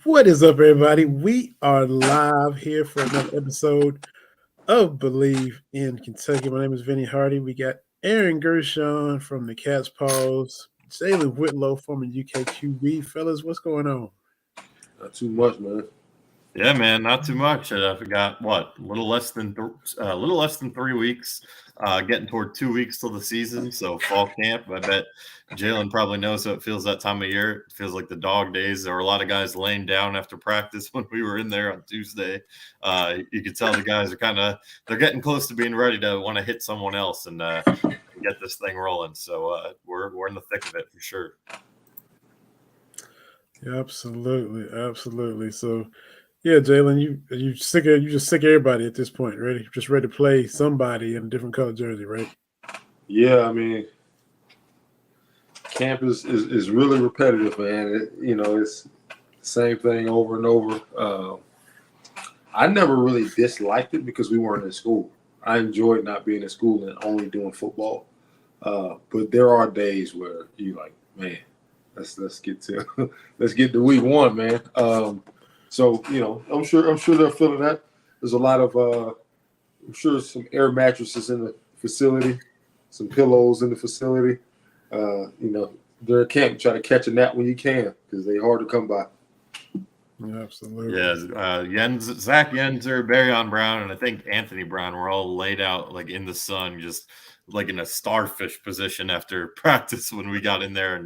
What is up, everybody? We are live here for another episode of Believe in Kentucky. My name is Vinny Hardy. We got Aaron Gershon from the Cat's Paws, Jalen Whitlow, former UKQB. Fellas, what's going on? Not too much, man. Yeah, man, not too much. We got what a little less than 3 weeks, getting toward 2 weeks till the season. So fall camp. I bet Jalen probably knows how it feels that time of year. It feels like the dog days. There were a lot of guys laying down after practice when we were in there on Tuesday. You could tell the guys are they're getting close to being ready to want to hit someone else and get this thing rolling. So we're in the thick of it for sure. Yeah, absolutely. So, yeah, Jalen, you just sick of everybody at this point, ready? Just ready to play somebody in a different color jersey, right? Yeah, I mean, camp is really repetitive, man. It's the same thing over and over. I never really disliked it because we weren't in school. I enjoyed not being in school and only doing football. But there are days where you like, man, let's get to let's get to week one, man. So I'm sure they're feeling that. There's a lot of I'm sure some air mattresses in the facility, some pillows in the facility. They're at camp try to catch a nap when you can because they're hard to come by. Yeah, absolutely. Yeah, Zach Yenzer, Barryon Brown, and I think Anthony Brown were all laid out like in the sun, just like in a starfish position after practice when we got in there. And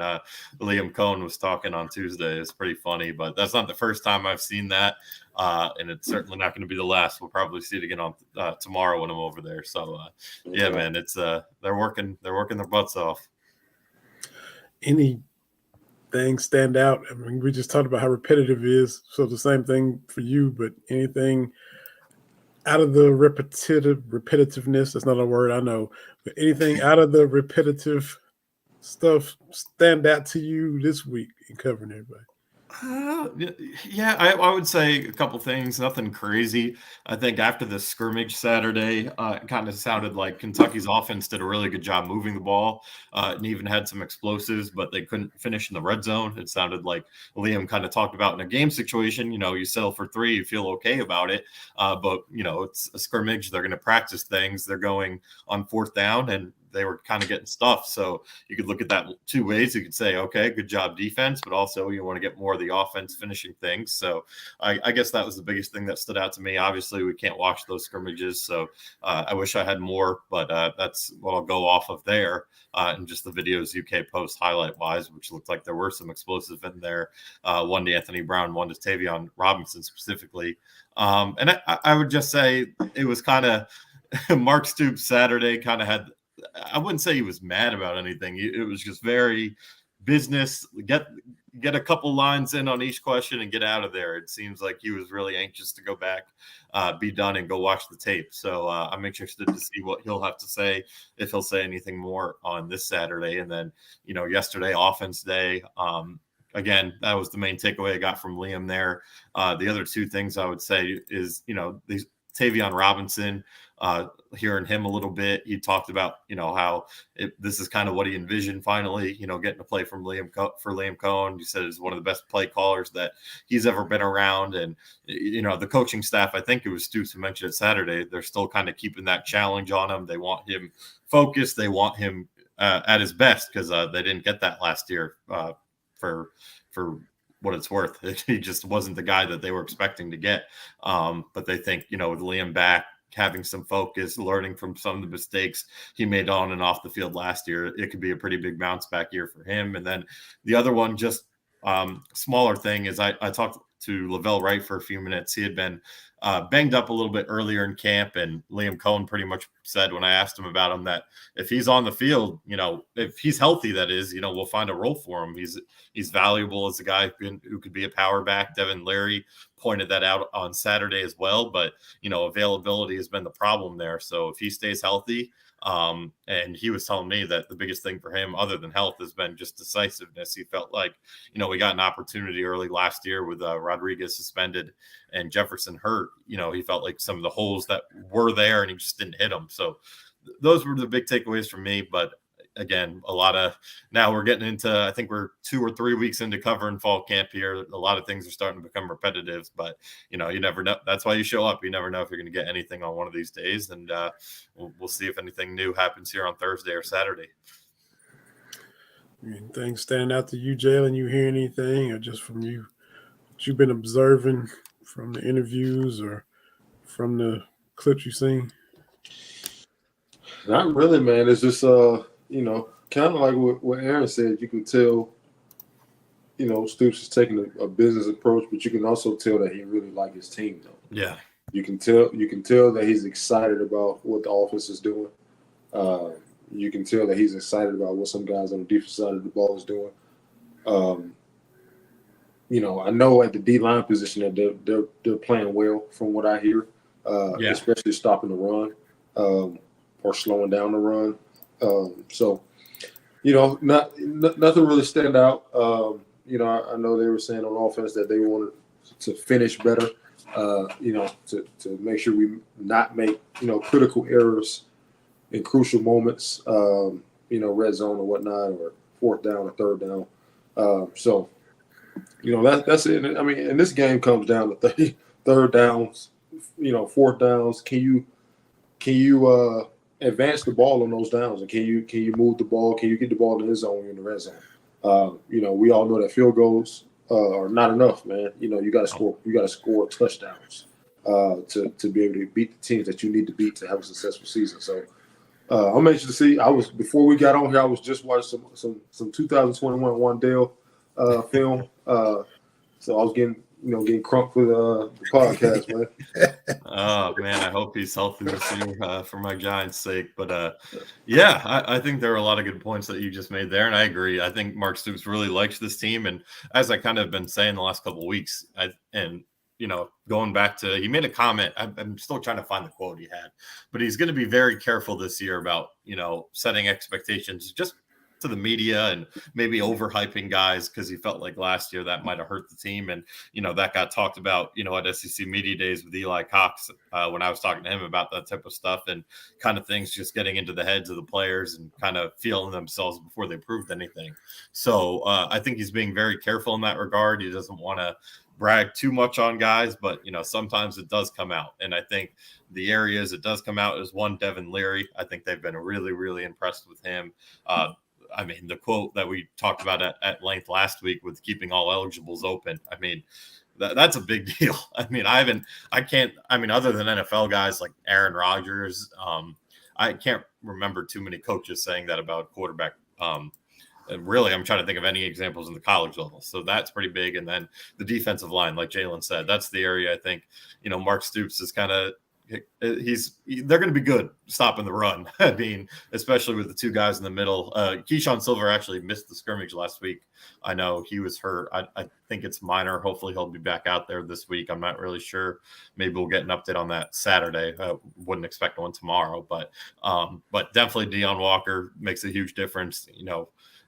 Liam Cohn was talking on Tuesday. It's pretty funny, but that's not the first time I've seen that. And it's certainly not going to be the last. We'll probably see it again on tomorrow when I'm over there. So yeah, man, it's they're working their butts off. Anything stand out? I mean, we just talked about how repetitive it is. So the same thing for you, but anything out of the repetitiveness, that's not a word I know, but anything out of the repetitive stuff stand out to you this week in covering everybody? Yeah, I would say a couple things. Nothing crazy. I think after the scrimmage Saturday, it kind of sounded like Kentucky's offense did a really good job moving the ball and even had some explosives, but they couldn't finish in the red zone. It sounded like Liam kind of talked about in a game situation. You settle for three, you feel okay about it, but it's a scrimmage. They're going to practice things. They're going on fourth down, and they were kind of getting stuffed. So you could look at that two ways. You could say, okay, good job defense, but also you want to get more of the offense finishing things. So I guess that was the biggest thing that stood out to me. Obviously, we can't watch those scrimmages, so I wish I had more, but that's what I'll go off of there. And just the videos UK post highlight-wise, which looked like there were some explosive in there. One to Anthony Brown, one to Tavion Robinson specifically. And I would just say it was kind of Mark Stoops Saturday kind of had – I wouldn't say he was mad about anything. It was just very business. Get a couple lines in on each question and get out of there. It seems like he was really anxious to go back, be done, and go watch the tape. So I'm interested to see what he'll have to say, if he'll say anything more on this Saturday. And then, yesterday, offense day. Again, that was the main takeaway I got from Liam there. The other two things I would say is, these Tavion Robinson, hearing him a little bit, he talked about, how this is kind of what he envisioned finally, getting to play from Liam Cohn. He said he's one of the best play callers that he's ever been around. And, the coaching staff, I think it was Stoops who mentioned it Saturday, they're still kind of keeping that challenge on him. They want him focused. They want him at his best because they didn't get that last year for what it's worth. He just wasn't the guy that they were expecting to get. But they think, with Liam back, having some focus, learning from some of the mistakes he made on and off the field last year, it could be a pretty big bounce back year for him. And then the other one, just smaller thing, is I talked to Lavelle Wright for a few minutes. He had been banged up a little bit earlier in camp, and Liam Cohn pretty much said when I asked him about him that if he's on the field, if he's healthy, that is, we'll find a role for him. He's valuable as a guy who could be a power back. Devin Leary pointed that out on Saturday as well, but availability has been the problem there. So if he stays healthy, and he was telling me that the biggest thing for him, other than health, has been just decisiveness. He felt like, we got an opportunity early last year with Rodriguez suspended and Jefferson hurt. He felt like some of the holes that were there and he just didn't hit them. So those were the big takeaways for me. But again, a lot of now we're getting into, I think we're 2 or 3 weeks into covering fall camp here. A lot of things are starting to become repetitive, but you never know. That's why you show up. You never know if you're going to get anything on one of these days, and we'll see if anything new happens here on Thursday or Saturday. Anything stand out to you, Jalen? You hear anything, or just from you? What you've been observing from the interviews or from the clips you've seen? Not really, man. It's just kind of like what Aaron said. You can tell, Stoops is taking a business approach, but you can also tell that he really likes his team, though. Yeah, you can tell that he's excited about what the offense is doing. You can tell that he's excited about what some guys on the defense side of the ball is doing. I know at the D-line position that they're playing well from what I hear, especially stopping the run or slowing down the run. Nothing really stand out. I know they were saying on offense that they wanted to finish better, to make sure we not make, critical errors in crucial moments, red zone or whatnot, or fourth down or third down. That's it. I mean, and this game comes down to third downs, fourth downs. Can you advance the ball on those downs, and can you move the ball? Can you get the ball in the zone when you're in the red zone? We all know that field goals are not enough, man. You got to score. You got to score touchdowns to be able to beat the teams that you need to beat to have a successful season. So I'm anxious to see. Before we got on here, I was just watching some 2021 Wandale film. So I was getting crunk for the podcast, man. Oh man, I hope he's healthy this year for my Giants' sake. But I think there are a lot of good points that you just made there, and I agree. I think Mark Stoops really likes this team, and as I kind of been saying the last couple of weeks, going back to, he made a comment. I'm still trying to find the quote he had, but he's going to be very careful this year about setting expectations just to the media and maybe overhyping guys, because he felt like last year that might have hurt the team. And, that got talked about, at SEC Media Days with Eli Cox when I was talking to him about that type of stuff and kind of things just getting into the heads of the players and kind of feeling themselves before they proved anything. So I think he's being very careful in that regard. He doesn't want to brag too much on guys, but, sometimes it does come out. And I think the areas it does come out is one, Devin Leary. I think they've been really, really impressed with him. I mean, the quote that we talked about at length last week with keeping all eligibles open. I mean, that's a big deal. I mean, other than NFL guys like Aaron Rodgers, I can't remember too many coaches saying that about quarterback. And really, I'm trying to think of any examples in the college level. So that's pretty big. And then the defensive line, like Jalen said, that's the area I think, Mark Stoops is kind of, they're going to be good stopping the run. I mean, especially with the two guys in the middle. Keyshawn Silver actually missed the scrimmage last week. I know he was hurt. I think it's minor. Hopefully he'll be back out there this week. I'm not really sure. Maybe we'll get an update on that Saturday. Wouldn't expect one tomorrow, but definitely Deion Walker makes a huge difference.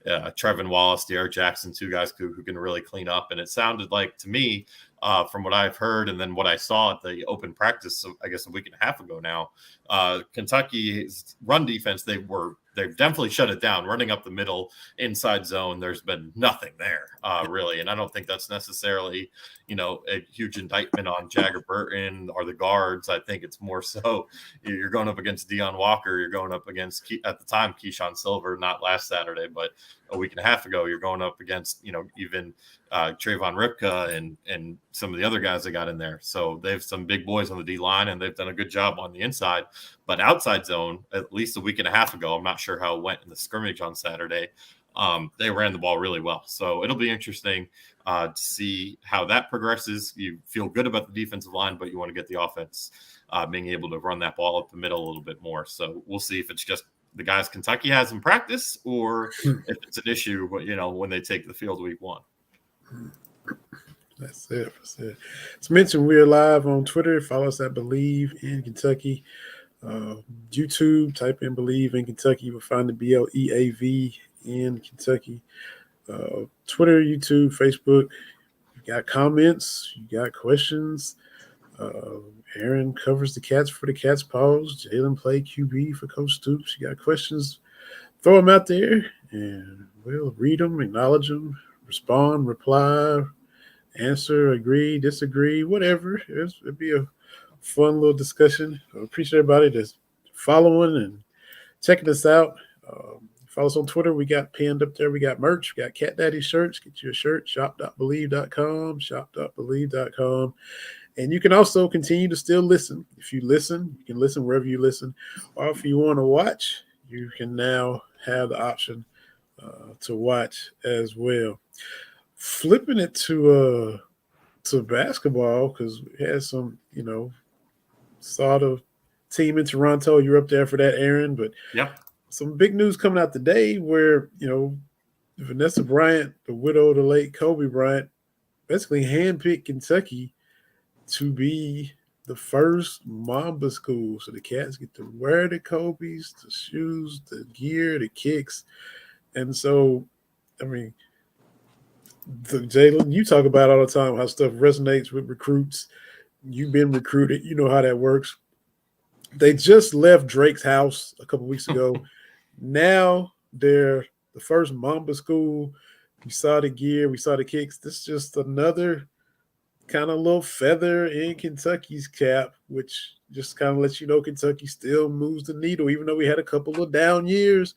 Trevin Wallace, Derek Jackson, two guys who can really clean up. And it sounded like to me, from what I've heard and then what I saw at the open practice, I guess a week and a half ago now, Kentucky's run defense, they've definitely shut it down. Running up the middle, inside zone, there's been nothing there, really. And I don't think that's necessarily, a huge indictment on Jagger Burton or the guards. I think it's more so you're going up against Deion Walker. You're going up against, at the time, Keyshawn Silver, not last Saturday, but a week and a half ago. You're going up against, even Trayvon Ripka and some of the other guys that got in there. So they have some big boys on the D line, and they've done a good job on the inside. But outside zone, at least a week and a half ago, I'm not sure how it went in the scrimmage on Saturday. They ran the ball really well. So it'll be interesting to see how that progresses. You feel good about the defensive line, but you want to get the offense being able to run that ball up the middle a little bit more. So we'll see if it's just the guys Kentucky has in practice or if it's an issue, when they take the field week one. That's it. It's mentioned we're live on Twitter. Follow us at Believe in Kentucky. YouTube, type in Believe in Kentucky. You will find the BLEAV in Kentucky. Twitter, YouTube, Facebook. You got comments. You got questions. Aaron covers the Cats for the Cats Pause. Jalen play QB for Coach Stoops. You got questions throw them out there, and we'll read them, acknowledge them, respond, reply, answer, agree, disagree, whatever. It'd be a fun little discussion. I appreciate everybody that's following and checking us out. Follow us on Twitter. We got pinned up there. We got merch. We got Cat Daddy shirts. Get you a shirt. Shop.believe.com. Shop.believe.com. And you can also continue to still listen. If you listen, you can listen wherever you listen. Or if you want to watch, you can now have the option to watch as well. Flipping it to basketball, because we had some, saw the team in Toronto. You're up there for that, Aaron. But Yeah. some big news coming out today where, Vanessa Bryant, the widow of the late Kobe Bryant, basically handpicked Kentucky to be the first Mamba School. So the cats get to wear the Kobe's, the shoes, the gear, the kicks. And so, I mean, Jalen, you talk about all the time how stuff resonates with recruits. You've been recruited. You know how that works. They just left Drake's house a couple weeks ago. Now they're the first Mamba School. We saw the gear. We saw the kicks. This is just another kind of little feather in Kentucky's cap, which just kind of lets you know Kentucky still moves the needle, even though we had a couple of down years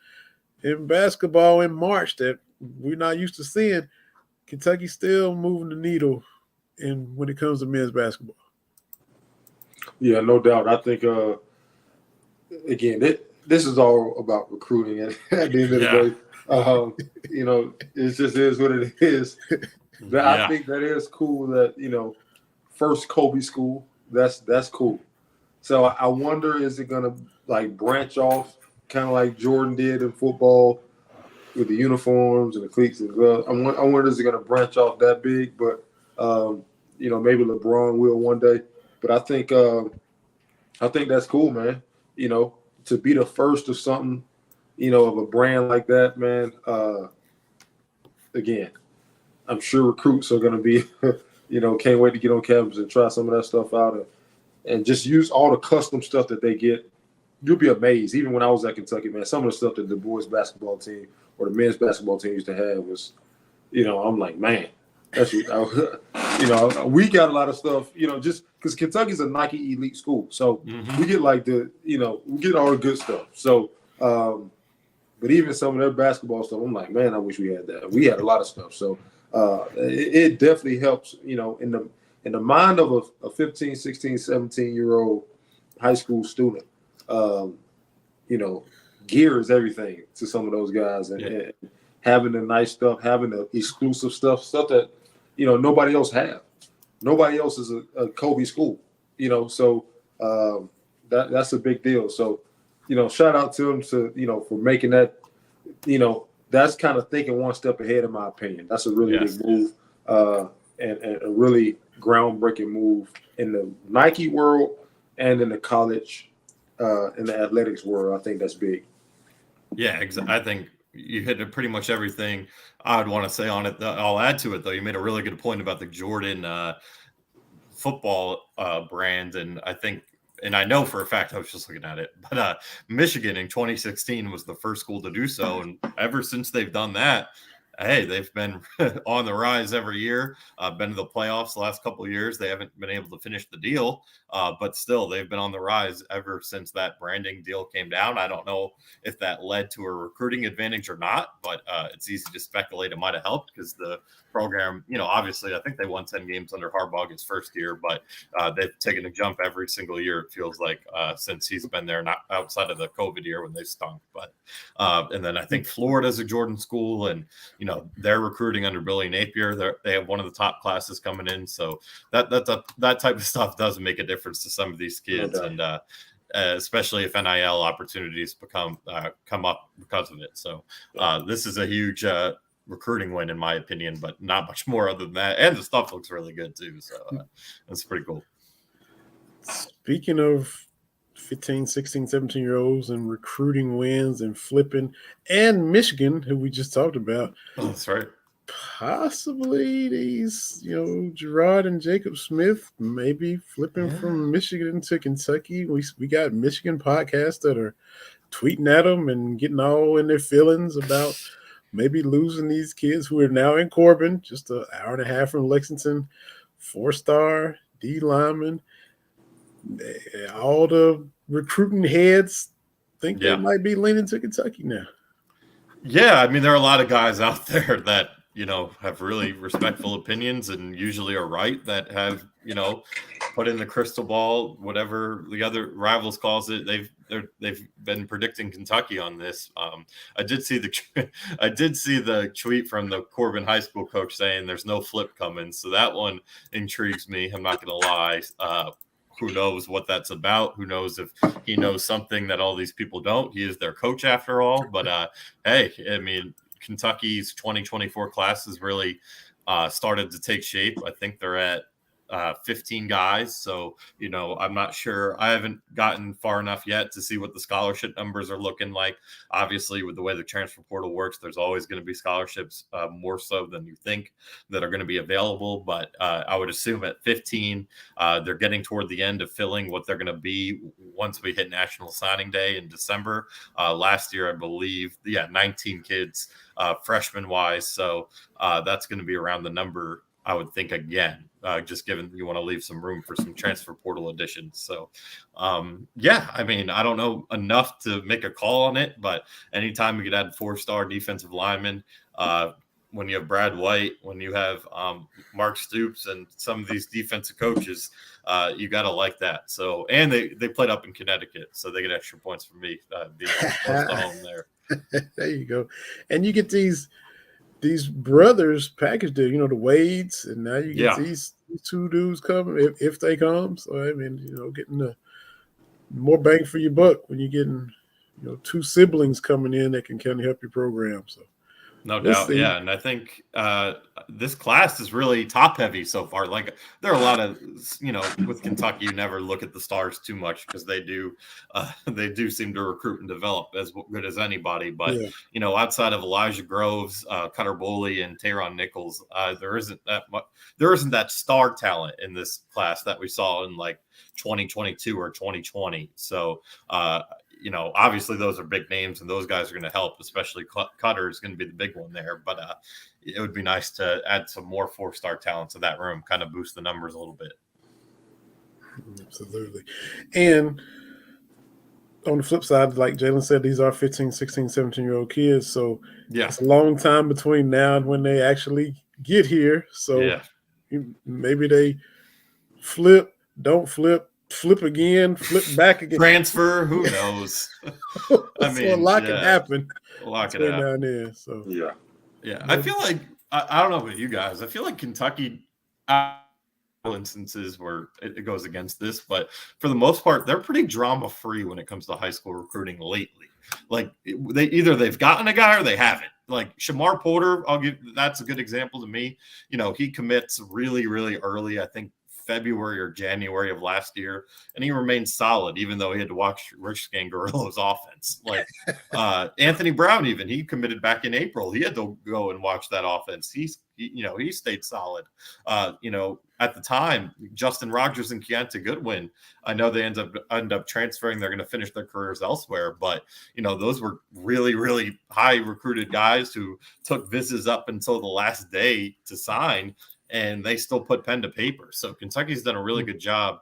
in basketball in March that we're not used to seeing. Kentucky still moving the needle when it comes to men's basketball. Yeah, no doubt. I think, again, this is all about recruiting at the end of the day. It just is what it is. I think that is cool that, first Kobe school, that's cool. So I wonder, is it going to like branch off kind of like Jordan did in football with the uniforms and the cleats and gloves? I wonder, is it going to branch off that big? But, maybe LeBron will one day. But I think that's cool, man. To be the first of something, of a brand like that, man. Again, I'm sure recruits are going to be, can't wait to get on campus and try some of that stuff out and just use all the custom stuff that they get. You'll be amazed. Even when I was at Kentucky, man, some of the stuff that the boys basketball team or the men's basketball team used to have was, I'm like, man, that's, we got a lot of stuff, just because Kentucky's a Nike elite school. So we get like we get all the good stuff. So, but even some of their basketball stuff, I'm like, man, I wish we had that. We had a lot of stuff. So it definitely helps, in the mind of a 15, 16, 17-year-old high school student. Gear is everything to some of those guys, and having the nice stuff, having the exclusive stuff that nobody else have. Nobody else is a Kobe school, So that's a big deal. So shout out to them for making that. That's kind of thinking one step ahead, in my opinion. That's a really big move, and a really groundbreaking move in the Nike world and in the college. In the athletics world, I think that's big. Yeah, I think you hit pretty much everything I would want to say on it. I'll add to it, though. You made a really good point about the Jordan football brand, and I know for a fact, I was just looking at it, but Michigan in 2016 was the first school to do so, and ever since they've done that, hey, they've been on the rise every year. Been to the playoffs the last couple of years. They haven't been able to finish the deal, but still, they've been on the rise ever since that branding deal came down. I don't know if that led to a recruiting advantage or not, but it's easy to speculate it might have helped because the program, obviously, I think they won 10 games under Harbaugh his first year, but they've taken a jump every single year, it feels like, since he's been there, not outside of the COVID year when they stunk. But and then I think Florida's a Jordan school, and they're recruiting under Billy Napier. They have one of the top classes coming in, so that type of stuff does make a difference to some of these kids, and especially if NIL opportunities come up because of it. So this is a huge recruiting win, in my opinion, but not much more other than that. And the stuff looks really good too, so that's pretty cool. Speaking of 15, 16, 17-year-olds and recruiting wins and flipping, and Michigan, who we just talked about. Oh, that's right. Possibly these, Gerard and Jacob Smith maybe flipping from Michigan to Kentucky. We got Michigan podcasts that are tweeting at them and getting all in their feelings about maybe losing these kids who are now in Corbin, just an hour and a half from Lexington, 4-star D lineman. All the recruiting heads think they Yeah. might be leaning to Kentucky now. Yeah, I mean, there are a lot of guys out there that, have really respectful opinions and usually are right, that have, put in the crystal ball, whatever the other rivals calls it. They've been predicting Kentucky on this. I did see the tweet from the Corbin High School coach saying there's no flip coming. So that one intrigues me. I'm not going to lie. Who knows what that's about? Who knows if he knows something that all these people don't? He is their coach after all. But hey, I mean, Kentucky's 2024 class has really started to take shape. I think they're at 15 guys. So, I'm not sure. I haven't gotten far enough yet to see what the scholarship numbers are looking like. Obviously, with the way the transfer portal works, there's always going to be scholarships, more so than you think, that are going to be available. But I would assume at 15, they're getting toward the end of filling what they're going to be once we hit National Signing Day in December. Last year, I believe, 19 kids, freshman wise. So that's going to be around the number, I would think, again, just given you want to leave some room for some transfer portal additions. So, I mean, I don't know enough to make a call on it, but anytime we could add 4-star defensive linemen, when you have Brad White, when you have Mark Stoops and some of these defensive coaches, you got to like that. So, and they played up in Connecticut, so they get extra points from me being close to home there. There you go. And you get these brothers packaged there, the Wades, and now you get these two dudes coming if they come. So I mean, getting the more bang for your buck when you're getting, two siblings coming in that can kind of help your program. So no doubt, yeah. And I think this class is really top heavy so far. Like, there are a lot of, with Kentucky, you never look at the stars too much because they do seem to recruit and develop as good as anybody. But outside of Elijah Groves, Cutter Boley, and Tayron Nichols, there isn't that star talent in this class that we saw in like 2022 or 2020. So obviously those are big names and those guys are going to help, especially Cutter is going to be the big one there. But it would be nice to add some more 4-star talent to that room, kind of boost the numbers a little bit. Absolutely. And on the flip side, like Jalen said, these are 15, 16, 17-year-old kids. So it's a long time between now and when they actually get here. So maybe they flip, don't flip, flip again, flip back again. Transfer, who knows? I mean, a lot can happen. A lot can happen down there. So yeah. I feel like I don't know about you guys. I feel like Kentucky, instances where it goes against this, but for the most part, they're pretty drama free when it comes to high school recruiting lately. Like, they've gotten a guy or they haven't. Like Shamar Porter, that's a good example to me. He commits really, really early. I think February or January of last year, and he remained solid even though he had to watch Rich Scangarillo's offense. Like Anthony Brown, even he committed back in April. He had to go and watch that offense. He stayed solid. At the time, Justin Rogers and Keonta Goodwin, I know they end up transferring. They're going to finish their careers elsewhere, but those were really, really high recruited guys who took visits up until the last day to sign, and they still put pen to paper. So Kentucky's done a really good job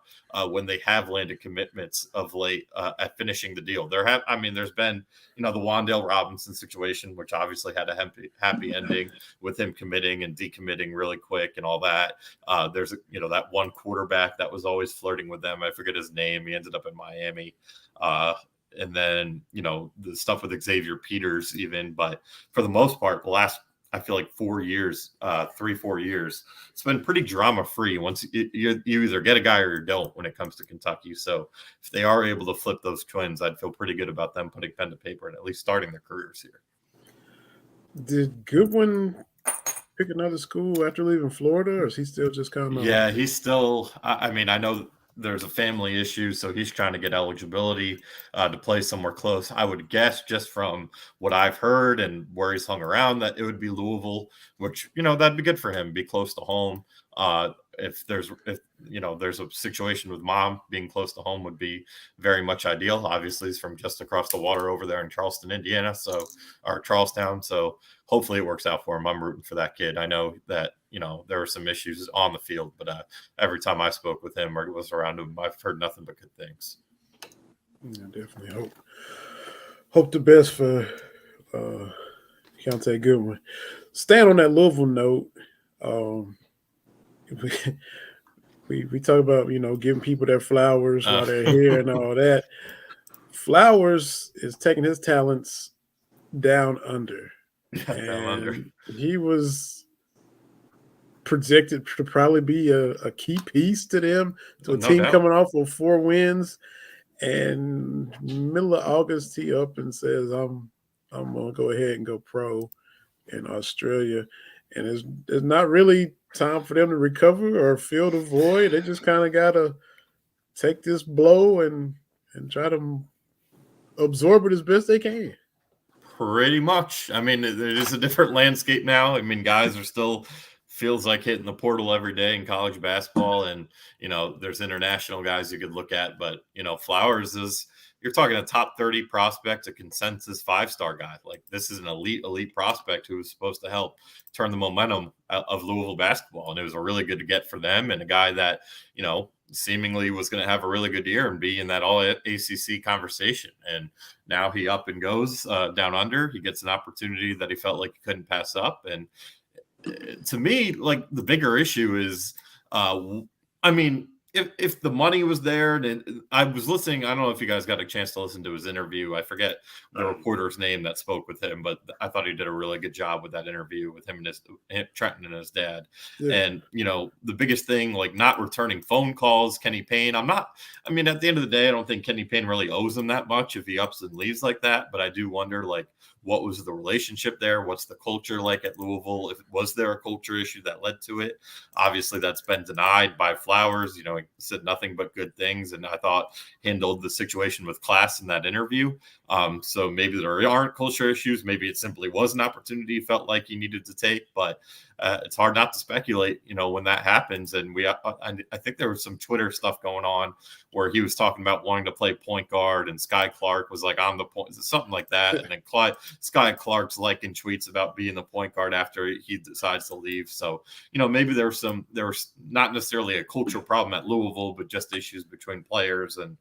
when they have landed commitments of late at finishing the deal. There's been, the Wan'Dale Robinson situation, which obviously had a happy ending with him committing and decommitting really quick and all that. There's, that one quarterback that was always flirting with them. I forget his name. He ended up in Miami. And then, the stuff with Xavier Peters even. But for the most part, the last, I feel like 4 years, 3-4 years, it's been pretty drama free. Once you either get a guy or you don't when it comes to Kentucky. So if they are able to flip those twins, I'd feel pretty good about them putting pen to paper and at least starting their careers here. Did Goodwin pick another school after leaving Florida, or is he still just kind of? Yeah, he's still. I know there's a family issue, so he's trying to get eligibility to play somewhere close. I would guess, just from what I've heard and where he's hung around, that it would be Louisville, which, that'd be good for him, be close to home. if there's a situation with mom, being close to home would be very much ideal. Obviously, he's from just across the water over there in Charleston, Indiana, or Charlestown. So hopefully it works out for him. I'm rooting for that kid. I know that, there are some issues on the field, but every time I spoke with him or was around him, I've heard nothing but good things. Yeah, definitely hope the best for Keontae Goodwin. Staying on that Louisville note, we talk about giving people their flowers while they're here and all that. Flowers is taking his talents down under. Down under. He was projected to probably be a key piece to them, to a No team doubt. coming off of 4 wins. And middle of August, he up and says, I'm gonna go ahead and go pro in Australia. And there's not really time for them to recover or fill the void. They just kind of gotta take this blow and try to absorb it as best they can. Pretty much. I mean, it is a different landscape now. I mean, guys are still feels like hitting the portal every day in college basketball, and there's international guys you could look at, but Flowers is, you're talking a top 30 prospect, a consensus 5-star guy. Like, this is an elite prospect who was supposed to help turn the momentum of Louisville basketball, and it was a really good get for them, and a guy that seemingly was going to have a really good year and be in that all ACC conversation. And now he up and goes down under. He gets an opportunity that he felt like he couldn't pass up. And to me, like, the bigger issue is, if the money was there, and I was listening, I don't know if you guys got a chance to listen to his interview. I forget the reporter's name that spoke with him, but I thought he did a really good job with that interview with him and Trenton and his dad. Yeah. And, the biggest thing, like, not returning phone calls, Kenny Payne. At the end of the day, I don't think Kenny Payne really owes him that much if he ups and leaves like that. But I do wonder, like, what was the relationship there? What's the culture like at Louisville? Was there a culture issue that led to it? Obviously, that's been denied by Flowers. He said nothing but good things, and I thought handled the situation with class in that interview. So maybe there aren't culture issues. Maybe it simply was an opportunity he felt like he needed to take. But it's hard not to speculate, when that happens. And I think there was some Twitter stuff going on where he was talking about wanting to play point guard, and Sky Clark was like on the point, something like that. And then Sky Clark's liking tweets about being the point guard after he decides to leave. So, maybe there was not necessarily a cultural problem at Louisville, but just issues between players, and,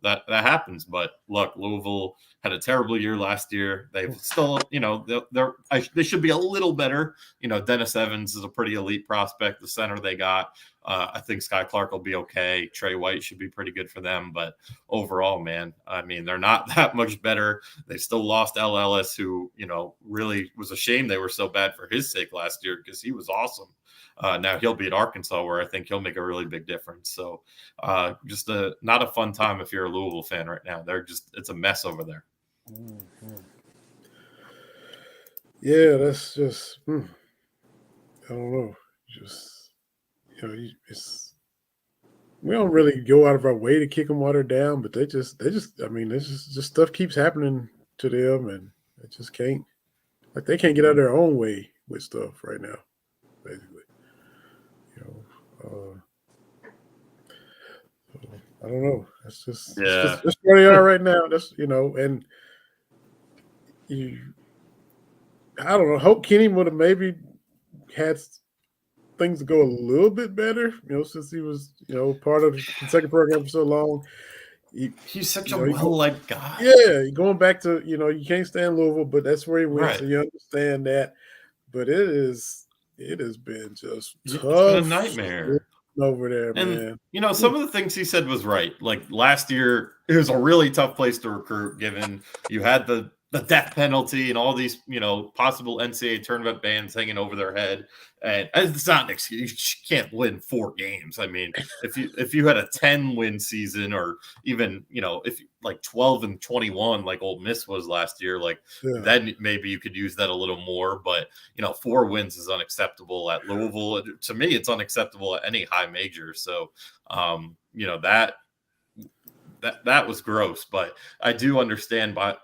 that happens. But look, Louisville had a terrible year last year. They've still, they should be a little better. Dennis Evans is a pretty elite prospect, the center they got. I think Sky Clark will be okay. Trey White should be pretty good for them. But overall, man, they're not that much better. They still lost L. Ellis, who, really was a shame they were so bad for his sake last year, because he was awesome. Now he'll be at Arkansas, where I think he'll make a really big difference. So just not a fun time if you're a Louisville fan right now. It's a mess over there. Mm-hmm. Yeah, that's just, I don't know. Just, we don't really go out of our way to kick them while they're down, but they just stuff keeps happening to them, and they just can't, they can't get out of their own way with stuff right now, basically. I don't know. That's just where they are right now. That's and I don't know. Hope Kenny would have maybe had things to go a little bit better, since he was, part of the Kentucky program for so long. He's such a well-liked guy. Yeah, going back to, you can't stand Louisville, but that's where he went, right. So you understand that. But it has been just tough. It's been a nightmare over there, and, man. Some of the things he said was right. Like, last year, it was a really tough place to recruit, given you had the death penalty and all these, possible NCAA tournament bans hanging over their head. And it's not an excuse. You can't win 4 games. If you had a 10-win season, or even, if like 12-21, like Ole Miss was last year, then maybe you could use that a little more. But, 4 wins is unacceptable at Louisville. To me, it's unacceptable at any high major. So, that was gross. But I do understand by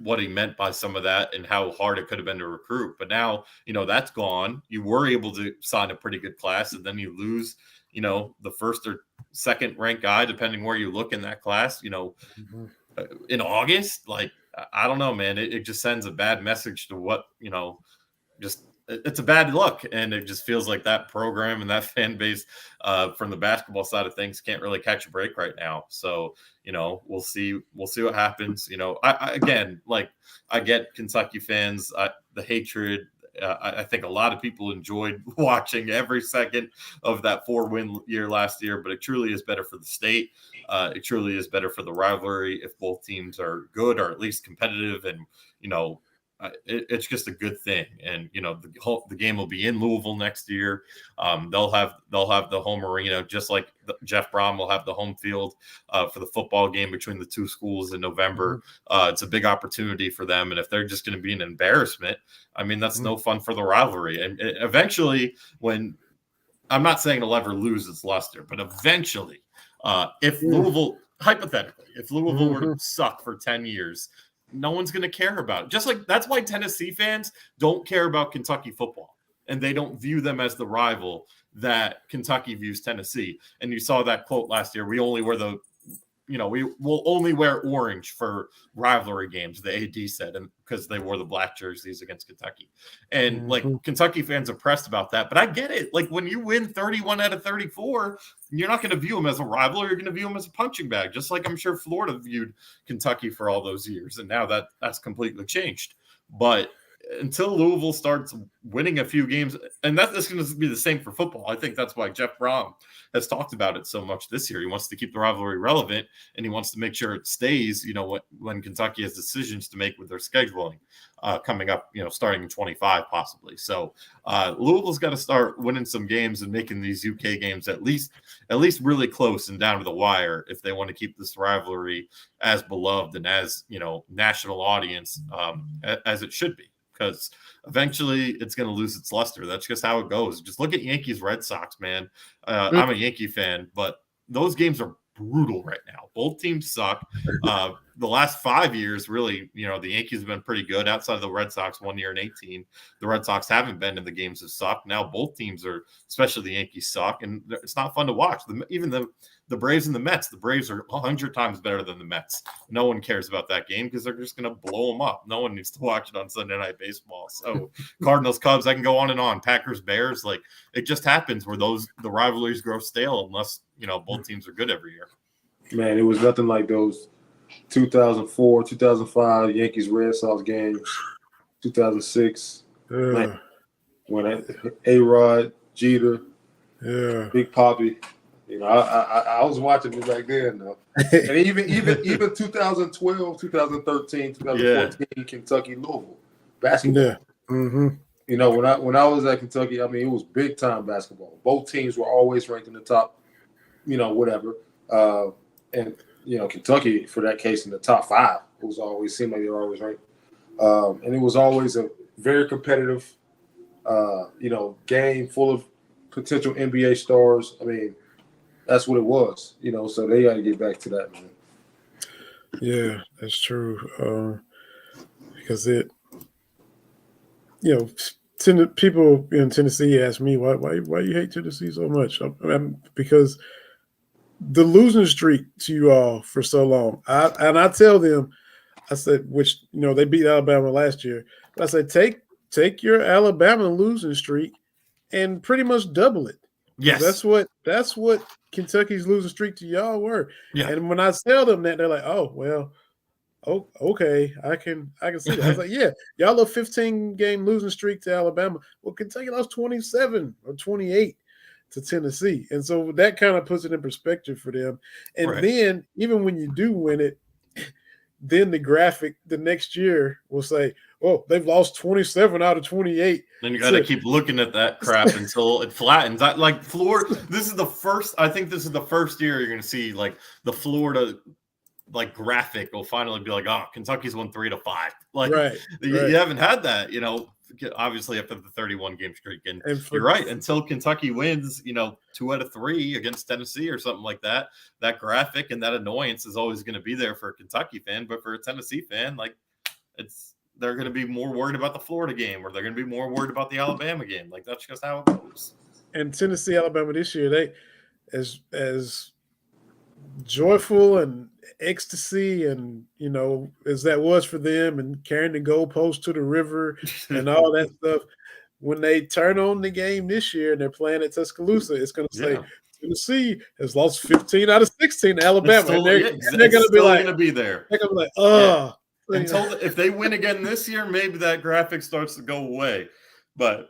what he meant by some of that and how hard it could have been to recruit. But now, that's gone. You were able to sign a pretty good class, and then you lose, the first or second ranked guy, depending where you look in that class, Mhm. in August. Like, I don't know, man. It just sends a bad message to what, just it's a bad look, and it just feels like that program and that fan base from the basketball side of things can't really catch a break right now. So we'll see what happens. Again, like, I get Kentucky fans, the hatred. I think a lot of people enjoyed watching every second of that 4-win year last year, but it truly is better for the state. It truly is better for the rivalry if both teams are good or at least competitive, and it's just a good thing. And the game will be in Louisville next year. They'll have the home arena, just like Jeff Brom will have the home field for the football game between the two schools in November. It's a big opportunity for them, and if they're just going to be an embarrassment, I mean, that's no fun for the rivalry. And eventually, when I'm not saying it'll ever lose its luster, but eventually, if Louisville, hypothetically, if Louisville were to suck for 10 years, no one's going to care about it. Just like that's why Tennessee fans don't care about Kentucky football, and they don't view them as the rival that Kentucky views Tennessee. And you saw that quote last year. We only wear we will only wear orange for rivalry games, the AD said, and because they wore the black jerseys against Kentucky. And like, Kentucky fans are pressed about that, but I get it. Like, when you win 31 out of 34, you're not going to view them as a rival. You're going to view them as a punching bag, just like I'm sure Florida viewed Kentucky for all those years. And now that's completely changed. But until Louisville starts winning a few games, and that's going to be the same for football. I think that's why Jeff Brom has talked about it so much this year. He wants to keep the rivalry relevant, and he wants to make sure it stays, when Kentucky has decisions to make with their scheduling coming up, starting in 25 possibly. So Louisville's got to start winning some games and making these UK games at least really close and down to the wire if they want to keep this rivalry as beloved and as, national audience as it should be. Because eventually it's going to lose its luster. That's just how it goes. Just look at Yankees Red Sox, man. I'm a Yankee fan, but those games are brutal right now. Both teams suck. The last 5 years, really, the Yankees have been pretty good outside of the Red Sox 1 year in 18. The Red Sox haven't been in the games that suck. Now both teams are, especially the Yankees, suck, and it's not fun to watch. Even the Braves and the Mets, the Braves are 100 times better than the Mets. No one cares about that game because they're just going to blow them up. No one needs to watch it on Sunday Night Baseball. So Cardinals, Cubs, I can go on and on. Packers, Bears, like, it just happens where the rivalries grow stale unless, both teams are good every year. Man, it was nothing like those 2004, 2005 Yankees Red Sox games, 2006. Man, when A-Rod, Jeter, Big Papi. I was watching it back then, though. And even 2012, 2013, 2014, Kentucky Louisville basketball. Yeah. Mm-hmm. When I was at Kentucky, I mean, it was big time basketball. Both teams were always ranked in the top, whatever. And Kentucky, for that case, in the top 5, it was always seemed like they were always ranked. And it was always a very competitive, game full of potential NBA stars. I mean, that's what it was, so they got to get back to that, man. Yeah, that's true. Because people in Tennessee ask me, why you hate Tennessee so much? Because the losing streak to you all for so long. I tell them, I said, which, they beat Alabama last year, but I said, take your Alabama losing streak and pretty much double it. Yes. That's what Kentucky's losing streak to y'all were. Yeah. And when I tell them that, they're like, oh, well, okay, I can see that. I was like, yeah, y'all a 15-game losing streak to Alabama. Well, Kentucky lost 27 or 28 to Tennessee. And so that kind of puts it in perspective for them. And then even when you do win it, then the graphic the next year will say, oh, they've lost 27 out of 28. Then you got to keep looking at that crap until it flattens. Like Florida, I think this is the first year you're going to see like the Florida graphic will finally be like, oh, Kentucky's won 3 to 5. Like, you haven't had that, obviously after the 31 game streak. And for, you're right. Until Kentucky wins, 2 out of 3 against Tennessee or something like that, that graphic and that annoyance is always going to be there for a Kentucky fan. But for a Tennessee fan, like they're going to be more worried about the Florida game, or they're going to be more worried about the Alabama game. Like that's just how it goes. And Tennessee, Alabama this year, they as joyful and ecstasy and as that was for them, and carrying the goalpost to the river and all that stuff. When they turn on the game this year and they're playing at Tuscaloosa, it's going to say Tennessee has lost 15 out of 16 to Alabama, and they're going to be like, going to be there. They're going to be like, oh. Yeah. If they win again this year, maybe that graphic starts to go away. But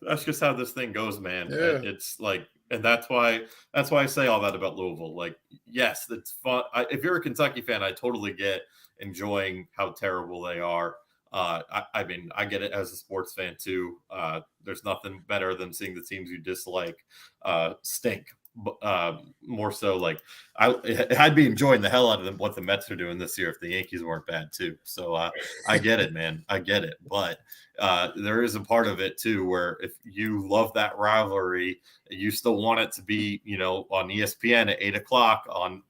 that's just how this thing goes, man. Yeah. It's like, and that's why I say all that about Louisville. Like, yes, it's fun. If you're a Kentucky fan, I totally get enjoying how terrible they are. I mean, I get it as a sports fan too. There's nothing better than seeing the teams you dislike stink. More so, like I'd be enjoying the hell out of what the Mets are doing this year if the Yankees weren't bad too. So I get it, man. I get it. But there is a part of it too where if you love that rivalry, you still want it to be, on ESPN at 8:00 on,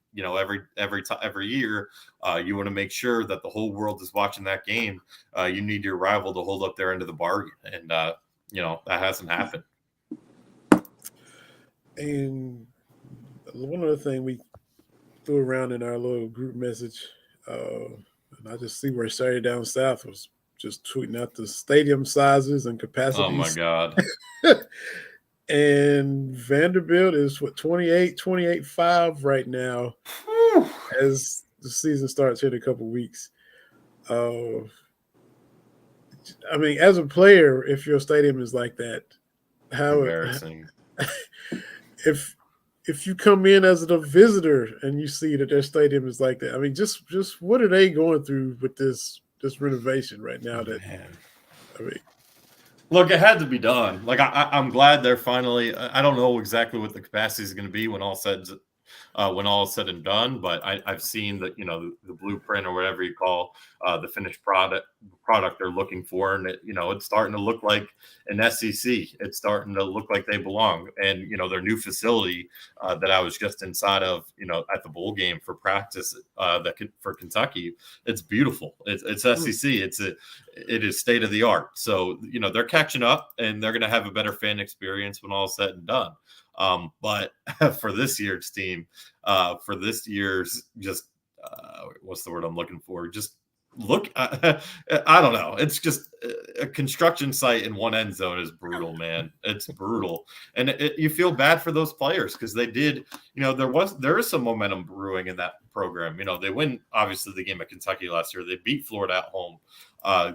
every year. You want to make sure that the whole world is watching that game. You need your rival to hold up their end of the bargain, and that hasn't happened. And one other thing we threw around in our little group message, and I just see where Saturday Down South was just tweeting out the stadium sizes and capacities. Oh my God. And Vanderbilt is 28.5 right now as the season starts here in a couple weeks. I mean, as a player, if your stadium is like that, how embarrassing. If you come in as a visitor and you see that their stadium is like that, I mean, just what are they going through with this renovation right now? Look, it had to be done. Like I'm glad they're finally. I don't know exactly what the capacity is going to be when all is said and done, but I've seen that the blueprint or whatever you call the finished product they're looking for, and it's starting to look like an SEC. It's starting to look like they belong, and their new facility that I was just inside of at the bowl game for practice for Kentucky. It's beautiful. It's SEC. It is state of the art. So they're catching up, and they're going to have a better fan experience when all is said and done. But for this year's team, for this year's what's the word I'm looking for? Just look, I don't know. It's just a construction site in one end zone is brutal, man. It's brutal. And you feel bad for those players because they did, there is some momentum brewing in that program. They win, obviously, the game at Kentucky last year. They beat Florida at home.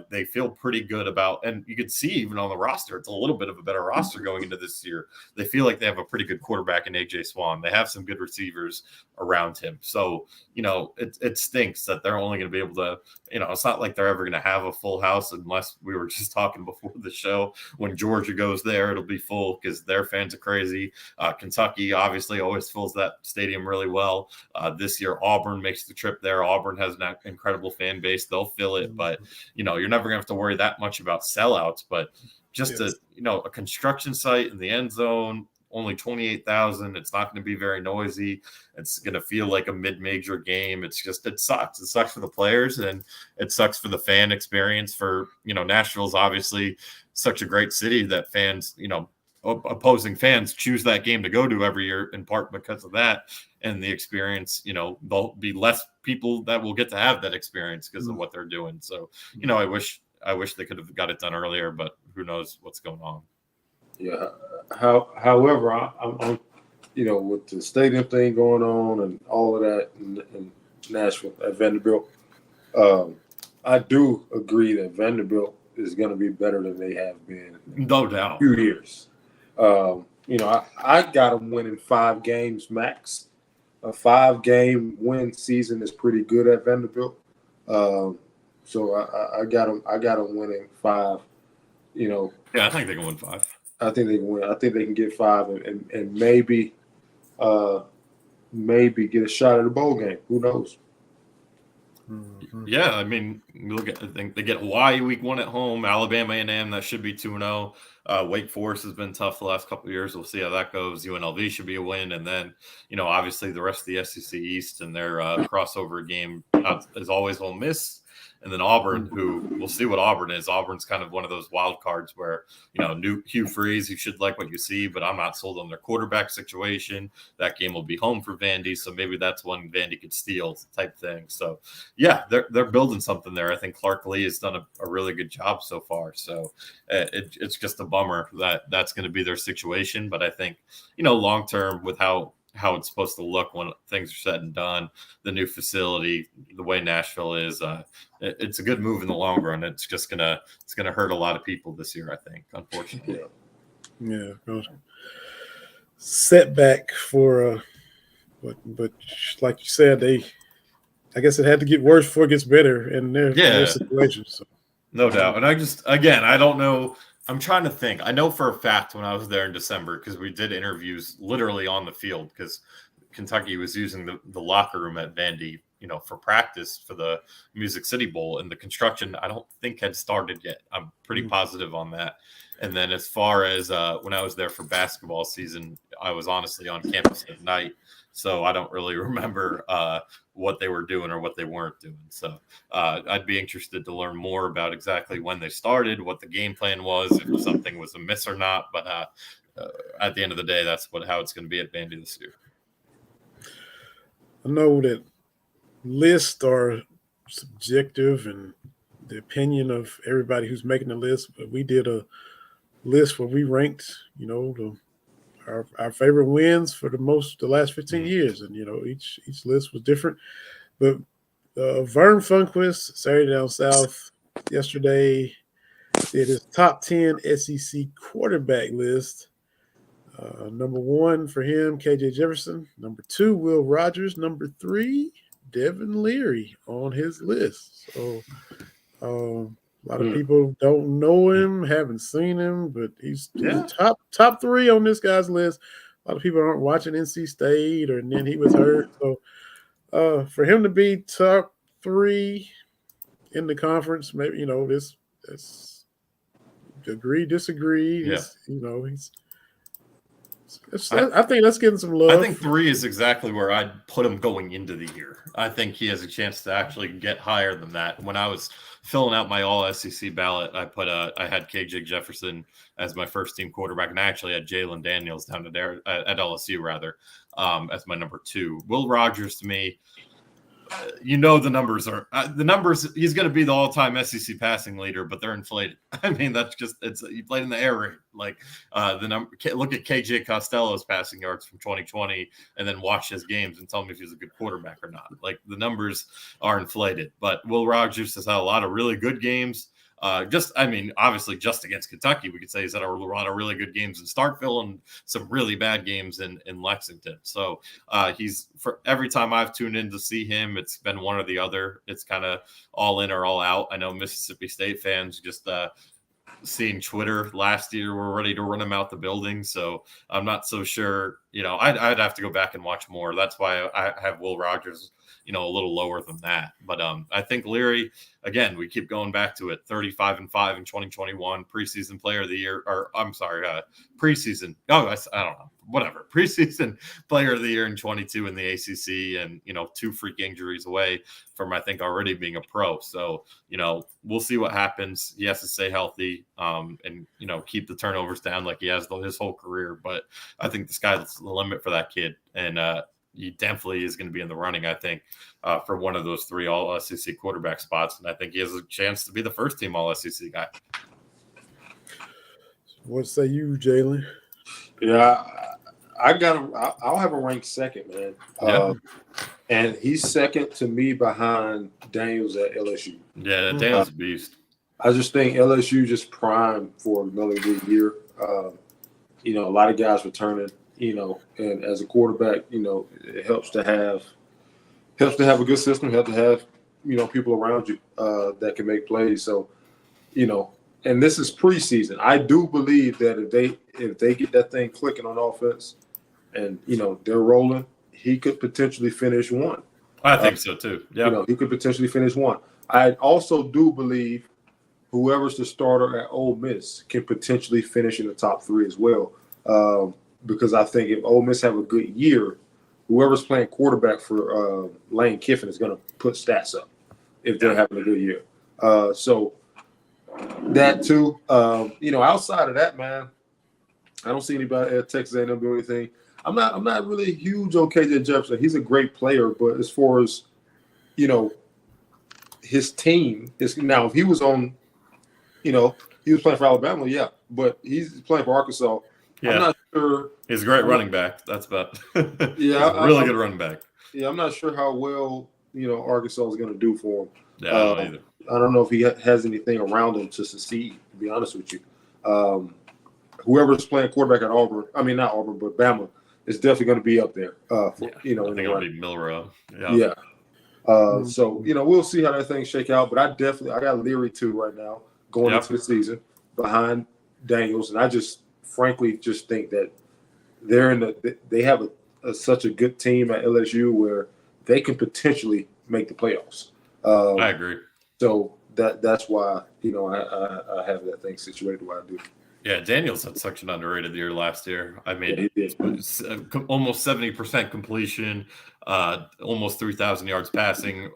They feel pretty good about, and you can see even on the roster, it's a little bit of a better roster going into this year. They feel like they have a pretty good quarterback in AJ Swan. They have some good receivers around him. So, it stinks that they're only going to be able to, it's not like they're ever going to have a full house unless we were just talking before the show. When Georgia goes there, it'll be full because their fans are crazy. Kentucky obviously always fills that stadium really well. This year, Auburn makes the trip there. Auburn has an incredible fan base. They'll fill it, but you're never going to have to worry that much about sellouts, but just a construction site in the end zone, only 28,000. It's not going to be very noisy. It's going to feel like a mid-major game. It sucks. It sucks for the players, and it sucks for the fan experience. For, Nashville's obviously such a great city that fans, opposing fans choose that game to go to every year in part because of that. And the experience, there'll be less people that will get to have that experience because of what they're doing. So, I wish they could have got it done earlier, but who knows what's going on. Yeah. However, I'm with the stadium thing going on and all of that in Nashville at Vanderbilt, I do agree that Vanderbilt is going to be better than they have been. No doubt. A few years. I got them winning 5 games max. A 5-game win season is pretty good at Vanderbilt. So I got them winning 5. Yeah, I think they can win 5. I think they can win. I think they can get 5 and maybe get a shot at a bowl game. Who knows? Mhm. Yeah, I mean, I think they get Hawaii week 1 at home, Alabama A&M, that should be 2-0. Wake Forest has been tough the last couple of years. We'll see how that goes. UNLV should be a win, and then obviously the rest of the SEC East and their crossover game is always Ole Miss, and then Auburn, who we'll see what Auburn is. Auburn's kind of one of those wild cards where new Hugh Freeze, you should like what you see, but I'm not sold on their quarterback situation. That game will be home for Vandy, so maybe that's one Vandy could steal type thing. So yeah, they're building something there. I think Clark Lee has done a really good job so far. So it's just a bummer that that's going to be their situation. But I think long term with how it's supposed to look when things are said and done, the new facility, the way Nashville is, it's a good move in the long run. It's gonna hurt a lot of people this year, I think, unfortunately. Yeah. Setback for but like you said, I guess it had to get worse before it gets better in their situation. So. No doubt. And I don't know. I'm trying to think. I know for a fact when I was there in December, because we did interviews literally on the field, because Kentucky was using the locker room at Vandy, for practice for the Music City Bowl, and the construction I don't think had started yet. I'm pretty positive on that. And then as far as when I was there for basketball season, I was honestly on campus at night, so I don't really remember what they were doing or what they weren't doing. So I'd be interested to learn more about exactly when they started, what the game plan was, if something was amiss or not. But at the end of the day, that's how it's going to be at Vandy this year. I know that lists are subjective and the opinion of everybody who's making the list, but we did a list where we ranked, our favorite wins for the last 15 years, and each list was different. But Vern Funquist, Saturday Down South, yesterday did his top 10 SEC quarterback list. Number 1 for him, KJ Jefferson. Number 2, Will Rogers. Number 3, Devin Leary on his list. So a lot of people don't know him, haven't seen him, but he's top 3 on this guy's list. A lot of people aren't watching NC State, and then he was hurt. So for him to be top 3 in the conference, maybe this agree, disagree. Yeah. I think that's getting some love. I think 3 is exactly where I'd put him going into the year. I think he has a chance to actually get higher than that. When I was filling out my all SEC ballot, I had KJ Jefferson as my first team quarterback, and I actually had Jalen Daniels down at LSU rather as my number 2. Will Rogers to me, the numbers are the numbers. He's going to be the all-time SEC passing leader, but they're inflated. I mean, that's just he played in the air raid. Like the number. Look at KJ Costello's passing yards from 2020, and then watch his games and tell me if he's a good quarterback or not. Like the numbers are inflated, but Will Rogers has had a lot of really good games. Obviously, just against Kentucky, we could say he's had a lot of really good games in Starkville and some really bad games in Lexington. So he's for every time I've tuned in to see him, it's been one or the other. It's kind of all in or all out. I know Mississippi State fans just seeing Twitter last year were ready to run him out the building. So I'm not so sure. I'd have to go back and watch more. That's why I have Will Rogers, a little lower than that. But I think Leary, again, we keep going back to it. 35-5 in 2021, preseason player of the year, or I'm sorry, preseason. Oh, I don't know, whatever. Preseason player of the year in 22 in the ACC, and 2 freak injuries away from I think already being a pro. So we'll see what happens. He has to stay healthy and keep the turnovers down like he has his whole career. But I think the sky's the limit for that kid, and he definitely is going to be in the running, I think, for one of those 3 all SEC quarterback spots. And I think he has a chance to be the first team all SEC guy. What say you, Jalen? Yeah, I'll have a ranked second, man. Yeah. And he's second to me behind Daniels at LSU. Yeah, Daniels beast. I just think LSU just primed for another good year. A lot of guys returning. And as a quarterback, it helps to have a good system, helps to have, people around you that can make plays. So, and this is preseason. I do believe that if they get that thing clicking on offense and, they're rolling, he could potentially finish 1. I think so too. Yeah. He could potentially finish one. I also do believe whoever's the starter at Ole Miss can potentially finish in the top 3 as well. Because I think if Ole Miss have a good year, whoever's playing quarterback for Lane Kiffin is going to put stats up if they're having a good year. So that too. Outside of that, man, I don't see anybody at Texas A&M do anything. I'm not really huge on KJ Jefferson. He's a great player, but as far as his team is now, if he was on, he was playing for Alabama, yeah, but he's playing for Arkansas. Yeah. I'm not sure. He's a great running back. That's about. Yeah, he's a really good running back. Yeah, I'm not sure how well Arkansas is going to do for him. Yeah, I don't either. I don't know if he has anything around him to succeed. To be honest with you, whoever's playing quarterback at Auburn, I mean not Auburn, but Bama, is definitely going to be up there. I think it'll be Milrow. Yeah. So we'll see how that thing shake out. But I got Leary too right now going into the season behind Daniels, and I frankly think that they have such a good team at LSU where they can potentially make the playoffs. I agree. So that's why I have that thing situated the way I do. Yeah, Daniels had such an underrated year last year. I mean, almost 70% completion, almost 3,000 yards passing,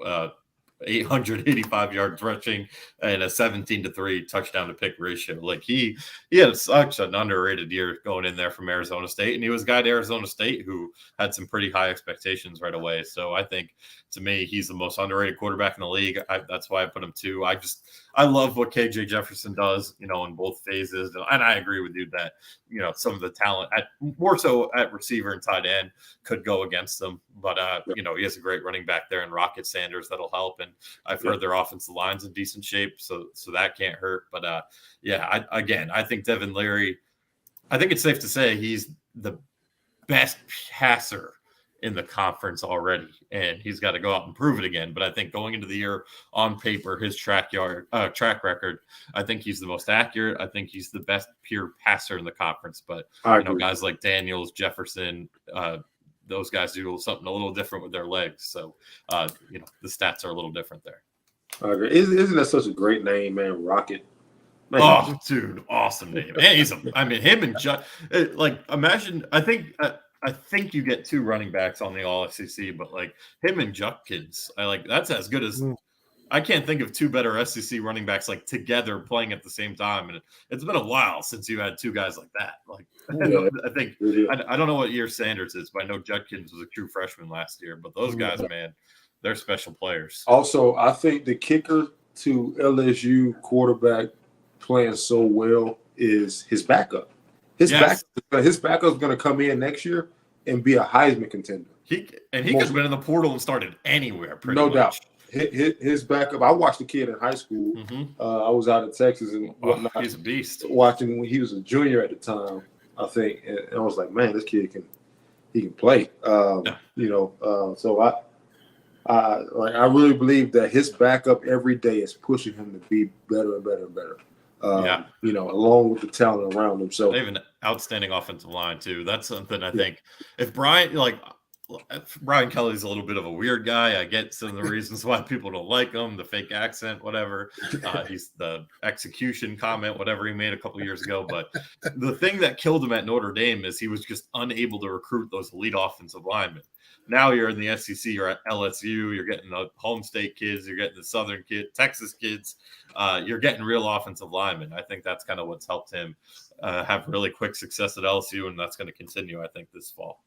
885 yards rushing, and a 17-3 touchdown to pick ratio. Like he had such an underrated year going in there from Arizona State, and he was a guy at Arizona State who had some pretty high expectations right away. So I think, to me, he's the most underrated quarterback in the league. That's why I put him 2. I love what KJ Jefferson does, in both phases, and I agree with you that some of the talent more so at receiver and tight end could go against them. But he has a great running back there in Rocket Sanders that'll help, and I've heard their offensive line's in decent shape, so that can't hurt. But I think Devin Leary. I think it's safe to say he's the best passer in the conference already, and he's got to go out and prove it again. But I think going into the year on paper, his track record, I think he's the most accurate. I think he's the best pure passer in the conference. But guys like Daniels, Jefferson, those guys do something a little different with their legs. So the stats are a little different there. I agree. Isn't that such a great name, man? Rocket. Man. Oh, dude, awesome name. And him and Judd. Imagine. I think you get 2 running backs on the All SEC, but him and Judkins, that's as good as. I can't think of 2 better SEC running backs together playing at the same time, and it's been a while since you had 2 guys like that. I think I don't know what year Sanders is, but I know Judkins was a true freshman last year. But those guys, man, they're special players. Also, I think the kicker to LSU quarterback playing so well is his backup. His backup is going to come in next year and be a Heisman contender. He could have been in the portal and started anywhere. No doubt. His backup. I watched the kid in high school. Mm-hmm. I was out in Texas and whatnot. He's a beast. Watching when he was a junior at the time, I think, and I was like, man, this kid can play. So I really believe that his backup every day is pushing him to be better and better and better. Along with the talent around him. So they have an outstanding offensive line too. That's something I think. If Brian Kelly's a little bit of a weird guy. I get some of the reasons why people don't like him, the fake accent, whatever. He's the execution comment, whatever he made a couple years ago. But the thing that killed him at Notre Dame is he was just unable to recruit those elite offensive linemen. Now you're in the SEC, you're at LSU, you're getting the home state kids, you're getting the Southern kids, Texas kids, you're getting real offensive linemen. I think that's kind of what's helped him have really quick success at LSU, and that's going to continue, I think, this fall.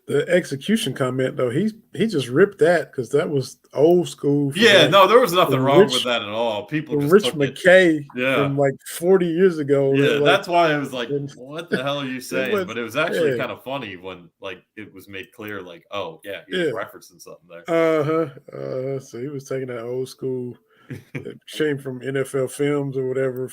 The execution comment, though, he just ripped that because that was old school. Yeah, no, there was nothing wrong with that at all. People just Rich McKay from 40 years ago. Yeah, that's why I was like, what the hell are you saying? But it was actually kind of funny when it was made clear, he was referencing something there. So he was taking that old school shame from NFL films or whatever.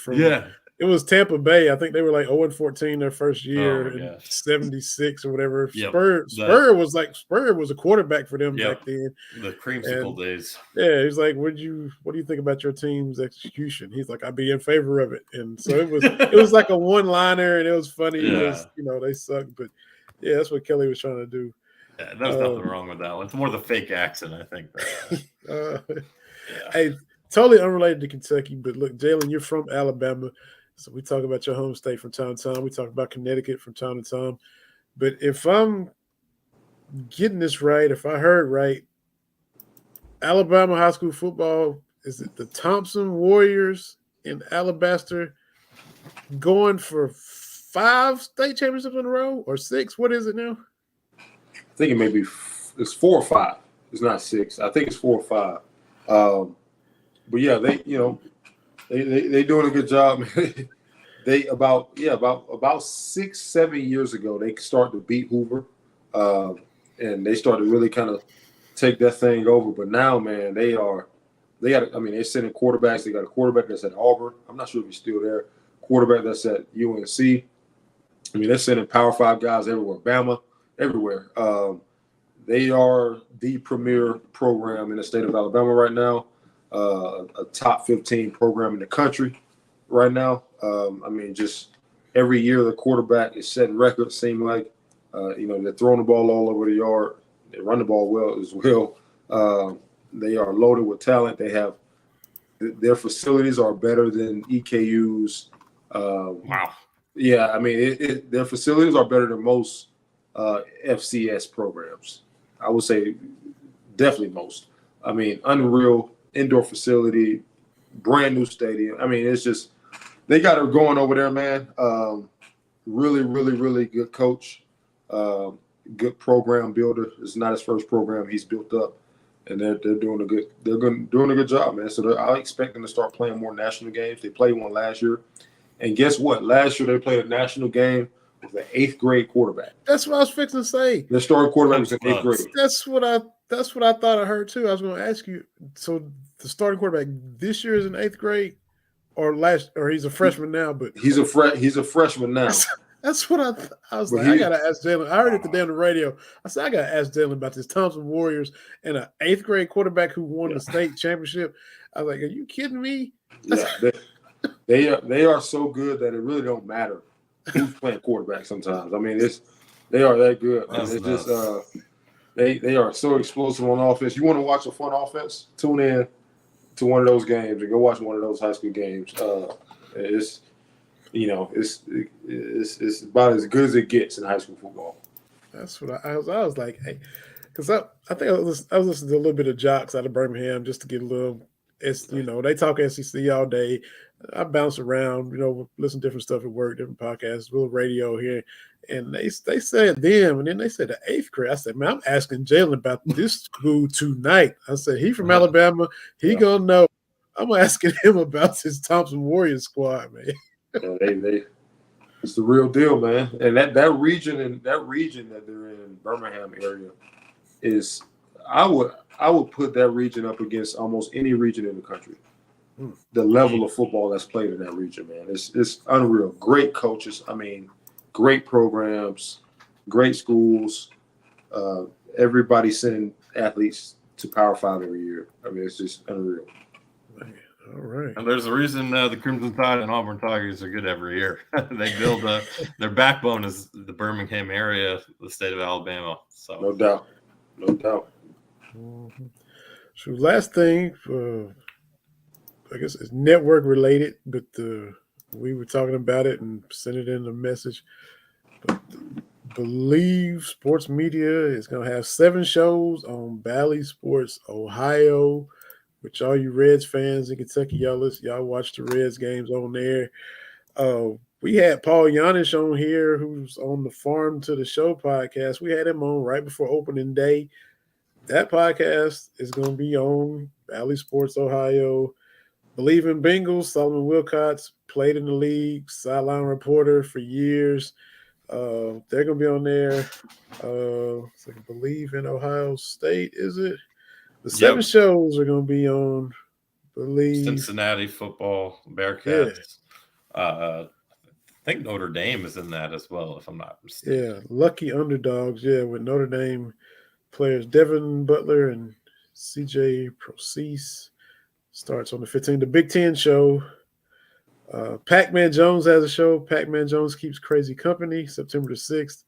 It was Tampa Bay. I think they were 0-14 their first year in 76 or whatever. Yep. Spur was a quarterback for them back then. The creamsicle days. Yeah, he's like, what do you think about your team's execution? He's like, I'd be in favor of it. And so it was like a one-liner, and it was funny. Yeah. It was, they sucked, but yeah, that's what Kelly was trying to do. There's nothing wrong with that one. It's more the fake accent, I think. Yeah. Hey, totally unrelated to Kentucky, but look, Jalen, you're from Alabama, so we talk about your home state from time to time. We talk about Connecticut from time to time. But if I'm getting this right, if I heard right, Alabama high school football, is it the Thompson Warriors in Alabaster going for 5 state championships in a row or 6? What is it now? I think it may be it's 4 or 5. It's not 6. I think it's 4 or 5. But yeah, they doing a good job. They about 6-7 years ago they started to beat Hoover, and they started to really kind of take that thing over. But now, man, they're sending quarterbacks. They got a quarterback that's at Auburn. I'm not sure if he's still there. Quarterback that's at UNC. I mean, they're sending Power 5 guys everywhere. Bama, everywhere. They are the premier program in the state of Alabama right now. A top 15 program in the country right now. I mean, just every year the quarterback is setting records. Seem like they're throwing the ball all over the yard. They run the ball well as well. They are loaded with talent. They have their facilities are better than EKU's. Wow. Yeah, I mean, their facilities are better than most FCS programs. I would say definitely most. I mean, unreal indoor facility, brand new stadium. I mean, it's just they got it going over there, man. Really, really, really good coach. Good program builder. It's not his first program he's built up, and they're doing a good job, man. So I expect them to start playing more national games. They played one last year, and guess what? Last year they played a national game with an 8th grade quarterback. That's what I was fixing to say. Their starting quarterback was in 8th grade. That's what I thought I heard too. I was going to ask you. So the starting quarterback this year is in 8th grade, or he's a freshman now. But he's a freshman now. That's what I was like. I gotta ask Jalen. I heard it today on the radio. I said I gotta ask Jalen about this Thompson Warriors and an 8th grade quarterback who won the state championship. I was like, are you kidding me? Yeah, they are so good that it really don't matter who's playing quarterback. Sometimes I mean they are that good. It's just they are so explosive on offense. You want to watch a fun offense? Tune in to one of those games and go watch one of those high school games. It's about as good as it gets in high school football. That's what I was like, hey, because I think I was listening to a little bit of Jocks out of Birmingham just to get a little. They talk SEC all day. I bounce around, listen to different stuff at work, different podcasts, a little radio here, and they said them, and then they said the 8th grade. I said, man, I'm asking Jalen about this school tonight. I said he from Alabama, he gonna know. I'm asking him about this Thompson Warriors squad, man. It's the real deal, man. And that region that they're in, Birmingham area, is I would put that region up against almost any region in the country. The level of football that's played in that region, man, it's unreal. Great coaches. I mean, great programs, great schools. Everybody sending athletes to Power 5 every year. I mean, it's just unreal. All right. And there's a reason the Crimson Tide and Auburn Tigers are good every year. They build their backbone is the Birmingham area, the state of Alabama. So no doubt. Mm-hmm. So last thing, I guess it's network related, but we were talking about it and sent it in a message. But Believe Sports Media is going to have 7 shows on Bally Sports Ohio. Which all you Reds fans in Kentucky, y'all watch the Reds games on there. We had Paul Yanish on here, who's on the Farm to the Show podcast. We had him on right before opening day. That podcast is going to be on Bally Sports Ohio. Believe in Bengals, Solomon Wilcots played in the league, sideline reporter for years. They're going to be on there. It's like Believe in Ohio State, is it? The 7 shows are going to be on Believe. Cincinnati football, Bearcats. I think Notre Dame is in that as well, if I'm not mistaken. Yeah, Lucky Underdogs, with Notre Dame players Devin Butler and CJ Procease. Starts on the 15th. The Big Ten show. Pac-Man Jones has a show. Pac-Man Jones Keeps Crazy Company, September the 6th.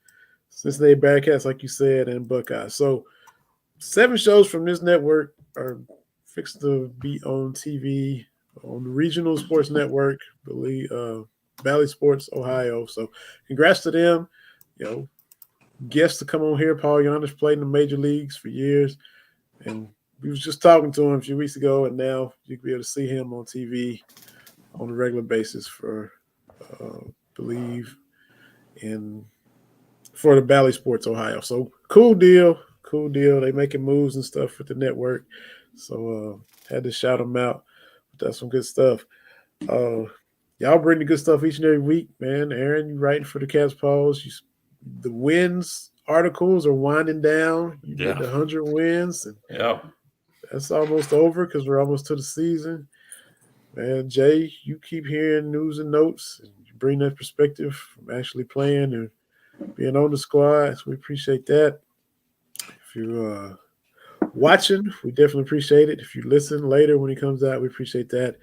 Cincinnati Bearcats, like you said, and Buckeyes. So 7 shows from this network are fixed to be on TV on the regional sports network, Valley Sports Ohio. So congrats to them. Guests to come on here. Paul Giannis played in the major leagues for years, and we was just talking to him a few weeks ago, and now you can be able to see him on TV on a regular basis for believe in for the Valley Sports Ohio. So cool deal. They making moves and stuff with the network. So had to shout them out. That's some good stuff. Y'all bring the good stuff each and every week, man. Aaron, you writing for the Cats Pause. The wins articles are winding down. You did 100 wins, and that's almost over because we're almost to the season. Man, Jay, you keep hearing news and notes, and you bring that perspective from actually playing and being on the squad. So we appreciate that. If you're watching, we definitely appreciate it. If you listen later when it comes out, we appreciate that.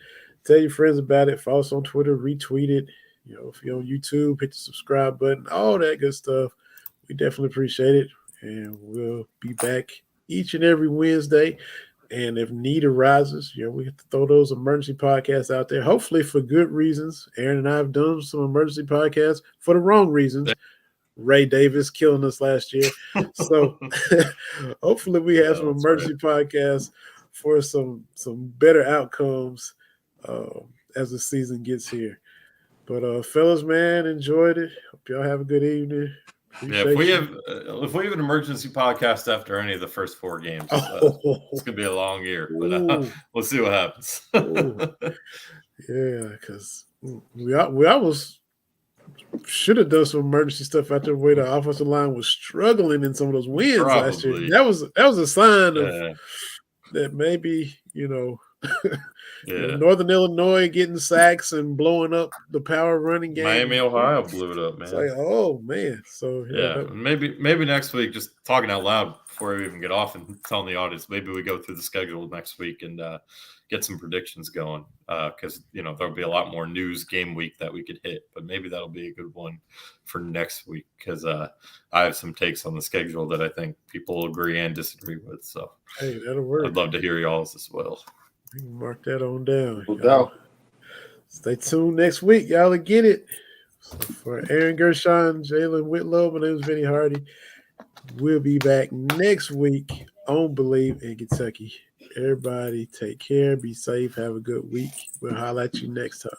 Tell your friends about it. Follow us on Twitter, retweet it. If you're on YouTube, hit the subscribe button, all that good stuff. We definitely appreciate it. And we'll be back each and every Wednesday. And if need arises, we have to throw those emergency podcasts out there, hopefully for good reasons. Aaron and I have done some emergency podcasts for the wrong reasons. Ray Davis killing us last year. So hopefully we have some emergency podcasts for some better outcomes as the season gets here. But fellas, man, enjoyed it. Hope y'all have a good evening. If we have an emergency podcast after any of the first 4 games, it's gonna be a long year. But we'll see what happens. Yeah, because we almost should have done some emergency stuff after the way the offensive line was struggling in some of those wins last year. That was a sign of that maybe Northern Illinois getting sacks and blowing up the power running game. Miami, Ohio blew it up, man. It's like, oh man. So maybe next week, just talking out loud before we even get off and telling the audience, maybe we go through the schedule next week and get some predictions going. Because there'll be a lot more news game week that we could hit, but maybe that'll be a good one for next week because I have some takes on the schedule that I think people will agree and disagree with. So hey, that'll work. I'd love to hear y'all's as well. We can mark that on down. No doubt. Stay tuned next week. Y'all will get it. So for Aaron Gershon, Jalen Whitlow, my name is Vinny Hardy. We'll be back next week on Believe in Kentucky. Everybody take care. Be safe. Have a good week. We'll holler at you next time.